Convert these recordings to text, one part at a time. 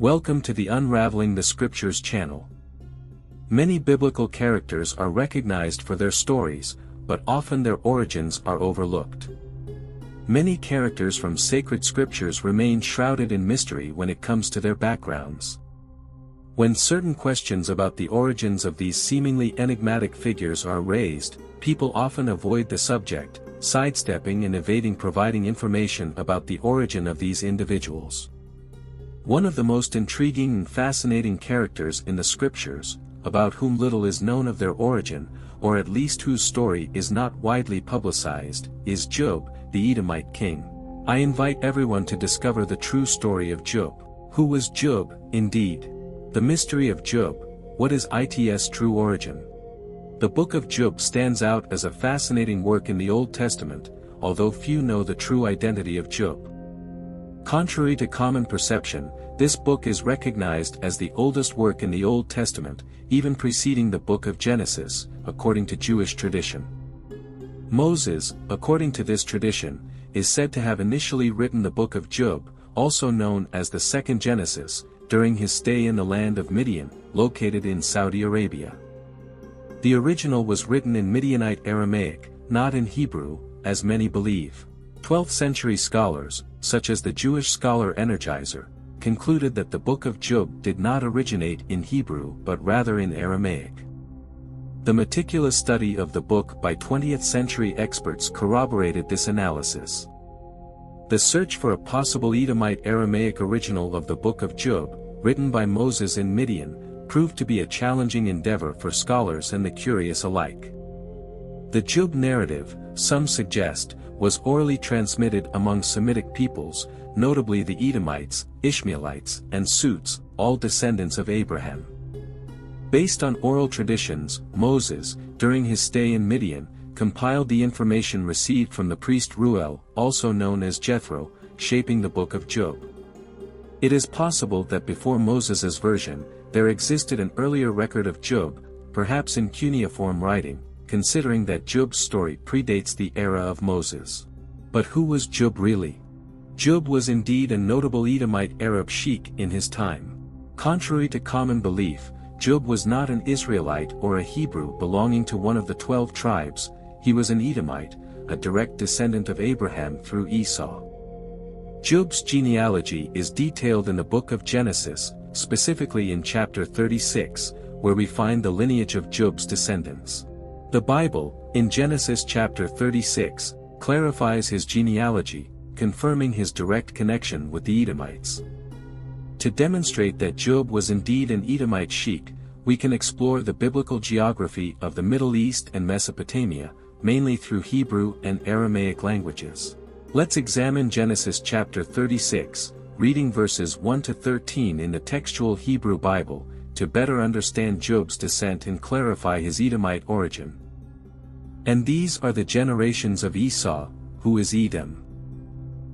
Welcome to the Unraveling the Scriptures channel. Many biblical characters are recognized for their stories, but often their origins are overlooked. Many characters from sacred scriptures remain shrouded in mystery when it comes to their backgrounds. When certain questions about the origins of these seemingly enigmatic figures are raised, people often avoid the subject, sidestepping and evading providing information about the origin of these individuals. One of the most intriguing and fascinating characters in the scriptures, about whom little is known of their origin, or at least whose story is not widely publicized, is Job, the Edomite king. I invite everyone to discover the true story of Job. Who was Job, indeed? The mystery of Job. What is its true origin? The book of Job stands out as a fascinating work in the Old Testament, although few know the true identity of Job. Contrary to common perception, this book is recognized as the oldest work in the Old Testament, even preceding the book of Genesis, according to Jewish tradition. Moses, according to this tradition, is said to have initially written the book of Job, also known as the Second Genesis, during his stay in the land of Midian, located in Saudi Arabia. The original was written in Midianite Aramaic, not in Hebrew, as many believe. 12th-century scholars, such as the Jewish scholar Energizer, concluded that the book of Job did not originate in Hebrew but rather in Aramaic. The meticulous study of the book by 20th-century experts corroborated this analysis. The search for a possible Edomite Aramaic original of the book of Job, written by Moses in Midian, proved to be a challenging endeavor for scholars and the curious alike. The Job narrative, some suggest, was orally transmitted among Semitic peoples, notably the Edomites, Ishmaelites, and Suits, all descendants of Abraham. Based on oral traditions, Moses, during his stay in Midian, compiled the information received from the priest Ruel, also known as Jethro, shaping the book of Job. It is possible that before Moses's version, there existed an earlier record of Job, perhaps in cuneiform writing, considering that Job's story predates the era of Moses. But who was Job really? Job was indeed a notable Edomite Arab sheik in his time. Contrary to common belief, Job was not an Israelite or a Hebrew belonging to one of the 12 tribes. He was an Edomite, a direct descendant of Abraham through Esau. Job's genealogy is detailed in the book of Genesis, specifically in chapter 36, where we find the lineage of Job's descendants. The Bible, in Genesis chapter 36, clarifies his genealogy, confirming his direct connection with the Edomites. To demonstrate that Job was indeed an Edomite sheik, we can explore the biblical geography of the Middle East and Mesopotamia, mainly through Hebrew and Aramaic languages. Let's examine Genesis chapter 36, reading verses 1 to 13 in the textual Hebrew Bible, to better understand Job's descent and clarify his Edomite origin. And these are the generations of Esau, who is Edom.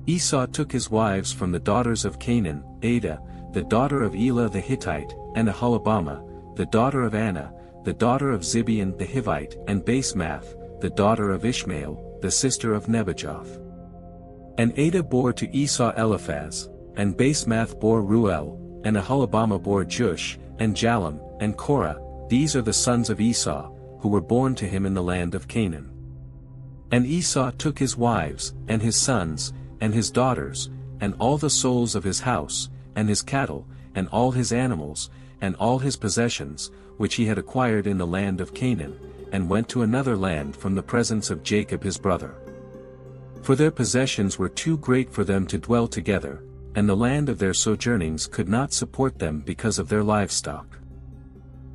Esau took his wives from the daughters of Canaan, Adah, the daughter of Elah the Hittite, and Aholibamah, the daughter of Anna, the daughter of Zibeon the Hivite, and Basemath, the daughter of Ishmael, the sister of Nebajoth. And Adah bore to Esau Eliphaz, and Basemath bore Ruel, and Aholibamah bore Jush, and Jalem, and Korah. These are the sons of Esau, who were born to him in the land of Canaan. And Esau took his wives, and his sons, and his daughters, and all the souls of his house, and his cattle, and all his animals, and all his possessions, which he had acquired in the land of Canaan, and went to another land from the presence of Jacob his brother. For their possessions were too great for them to dwell together, and the land of their sojournings could not support them because of their livestock.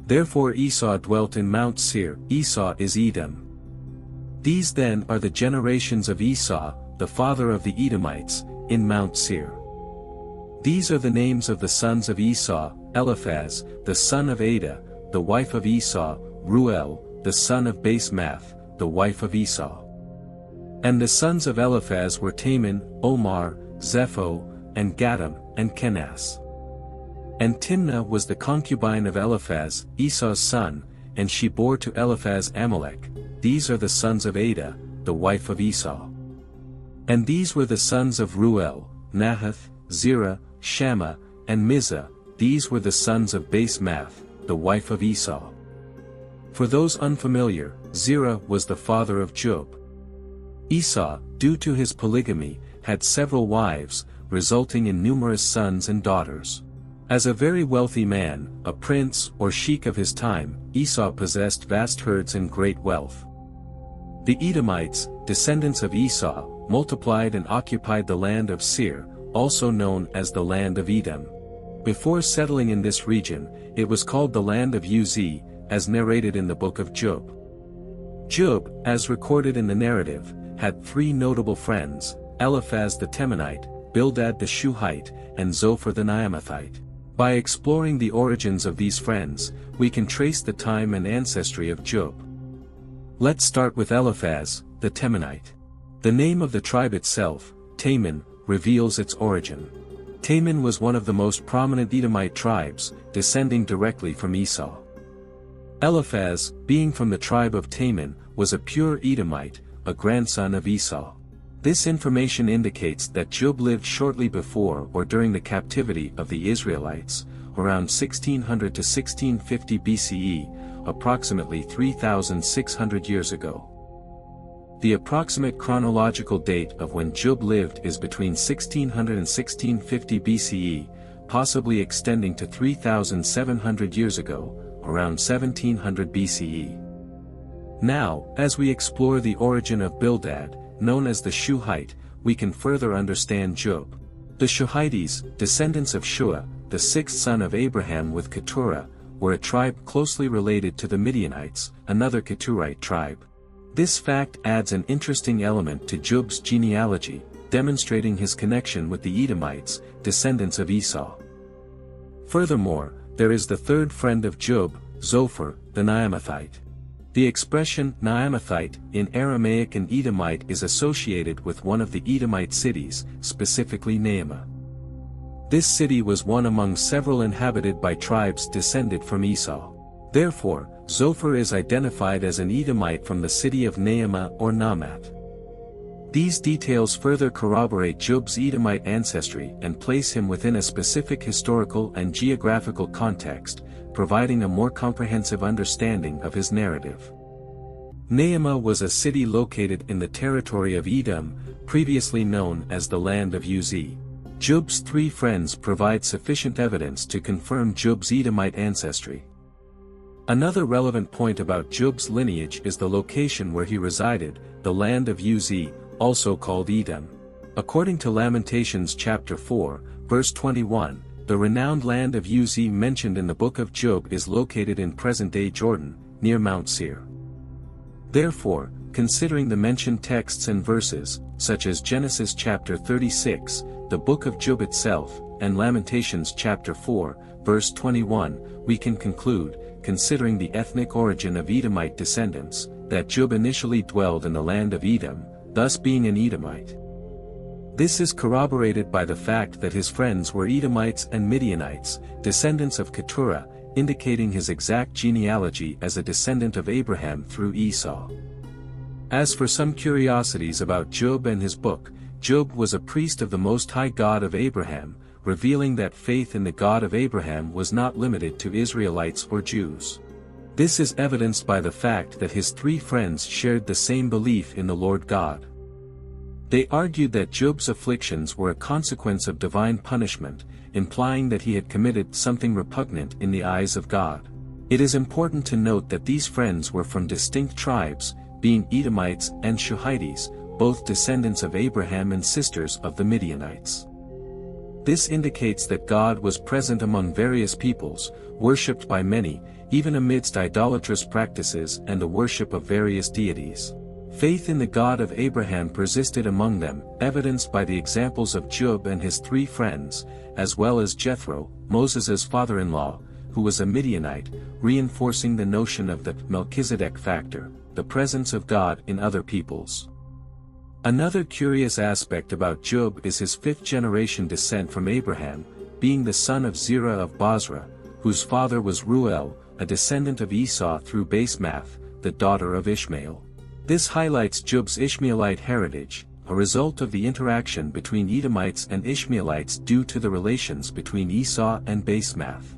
Therefore Esau dwelt in Mount Seir. Esau is Edom. These then are the generations of Esau, the father of the Edomites, in Mount Seir. These are the names of the sons of Esau: Eliphaz, the son of Adah, the wife of Esau; Ruel, the son of Basemath, the wife of Esau. And the sons of Eliphaz were Taman, Omar, Zepho, and Gatam, and Kenaz. And Timnah was the concubine of Eliphaz, Esau's son, and she bore to Eliphaz Amalek. These are the sons of Adah, the wife of Esau. And these were the sons of Ruel, Nahath, Zerah, Shammah, and Mizah. these were the sons of Basemath, the wife of Esau. For those unfamiliar, Zerah was the father of Job. Esau, due to his polygamy, had several wives, resulting in numerous sons and daughters. As a very wealthy man, a prince or sheik of his time, Esau possessed vast herds and great wealth. The Edomites, descendants of Esau, multiplied and occupied the land of Seir, also known as the land of Edom. Before settling in this region, it was called the land of Uz, as narrated in the book of Job. Job, as recorded in the narrative, had three notable friends, Eliphaz the Temanite, Bildad the Shuhite, and Zophar the Naamathite. By exploring the origins of these friends, we can trace the time and ancestry of Job. Let's start with Eliphaz, the Temanite. The name of the tribe itself, Teman, reveals its origin. Teman was one of the most prominent Edomite tribes, descending directly from Esau. Eliphaz, being from the tribe of Teman, was a pure Edomite, a grandson of Esau. This information indicates that Job lived shortly before or during the captivity of the Israelites, around 1600 to 1650 BCE, approximately 3,600 years ago. The approximate chronological date of when Job lived is between 1600 and 1650 BCE, possibly extending to 3,700 years ago, around 1700 BCE. Now, as we explore the origin of Bildad, known as the Shuhite, we can further understand Job. The Shuhites, descendants of Shua, the sixth son of Abraham with Keturah, were a tribe closely related to the Midianites, another Keturite tribe. This fact adds an interesting element to Job's genealogy, demonstrating his connection with the Edomites, descendants of Esau. Furthermore, there is the third friend of Job, Zophar, the Naamathite. The expression Naamathite in Aramaic and Edomite is associated with one of the Edomite cities, specifically Naamah. This city was one among several inhabited by tribes descended from Esau. Therefore, Zophar is identified as an Edomite from the city of Naamah or Namath. These details further corroborate Job's Edomite ancestry and place him within a specific historical and geographical context, providing a more comprehensive understanding of his narrative. Naamah was a city located in the territory of Edom, previously known as the land of Uz. Job's three friends provide sufficient evidence to confirm Job's Edomite ancestry. Another relevant point about Job's lineage is the location where he resided, the land of Uz, also called Edom. According to Lamentations chapter 4, verse 21, the renowned land of Uz mentioned in the book of Job is located in present-day Jordan, near Mount Seir. Therefore, considering the mentioned texts and verses, such as Genesis chapter 36, the book of Job itself, and Lamentations chapter 4, verse 21, we can conclude, considering the ethnic origin of Edomite descendants, that Job initially dwelled in the land of Edom, thus being an Edomite. This is corroborated by the fact that his friends were Edomites and Midianites, descendants of Keturah, indicating his exact genealogy as a descendant of Abraham through Esau. As for some curiosities about Job and his book, Job was a priest of the Most High God of Abraham, revealing that faith in the God of Abraham was not limited to Israelites or Jews. This is evidenced by the fact that his three friends shared the same belief in the Lord God. They argued that Job's afflictions were a consequence of divine punishment, implying that he had committed something repugnant in the eyes of God. It is important to note that these friends were from distinct tribes, being Edomites and Shuhites, both descendants of Abraham and sisters of the Midianites. This indicates that God was present among various peoples, worshipped by many, even amidst idolatrous practices and the worship of various deities. Faith in the God of Abraham persisted among them, evidenced by the examples of Job and his three friends, as well as Jethro, Moses' father-in-law, who was a Midianite, reinforcing the notion of the Melchizedek factor, the presence of God in other peoples. Another curious aspect about Job is his fifth-generation descent from Abraham, being the son of Zerah of Bozrah, whose father was Ruel, a descendant of Esau through Basemath, the daughter of Ishmael. This highlights Job's Ishmaelite heritage, a result of the interaction between Edomites and Ishmaelites due to the relations between Esau and Basemath.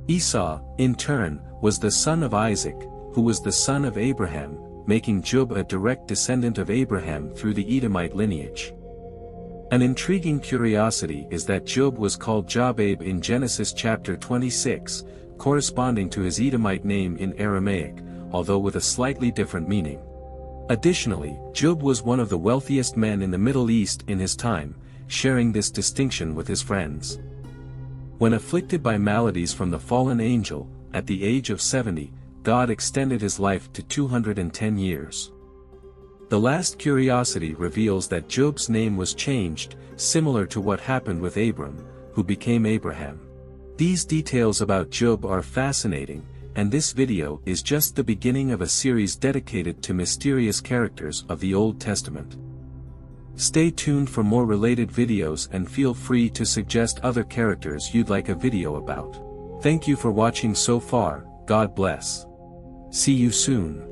Esau, in turn, was the son of Isaac, who was the son of Abraham, making Job a direct descendant of Abraham through the Edomite lineage. An intriguing curiosity is that Job was called Jobab in Genesis chapter 26, corresponding to his Edomite name in Aramaic, although with a slightly different meaning. Additionally, Job was one of the wealthiest men in the Middle East in his time, sharing this distinction with his friends. When afflicted by maladies from the fallen angel, at the age of 70, God extended his life to 210 years. The last curiosity reveals that Job's name was changed, similar to what happened with Abram, who became Abraham. These details about Job are fascinating, and this video is just the beginning of a series dedicated to mysterious characters of the Old Testament. Stay tuned for more related videos and feel free to suggest other characters you'd like a video about. Thank you for watching so far, God bless. See you soon.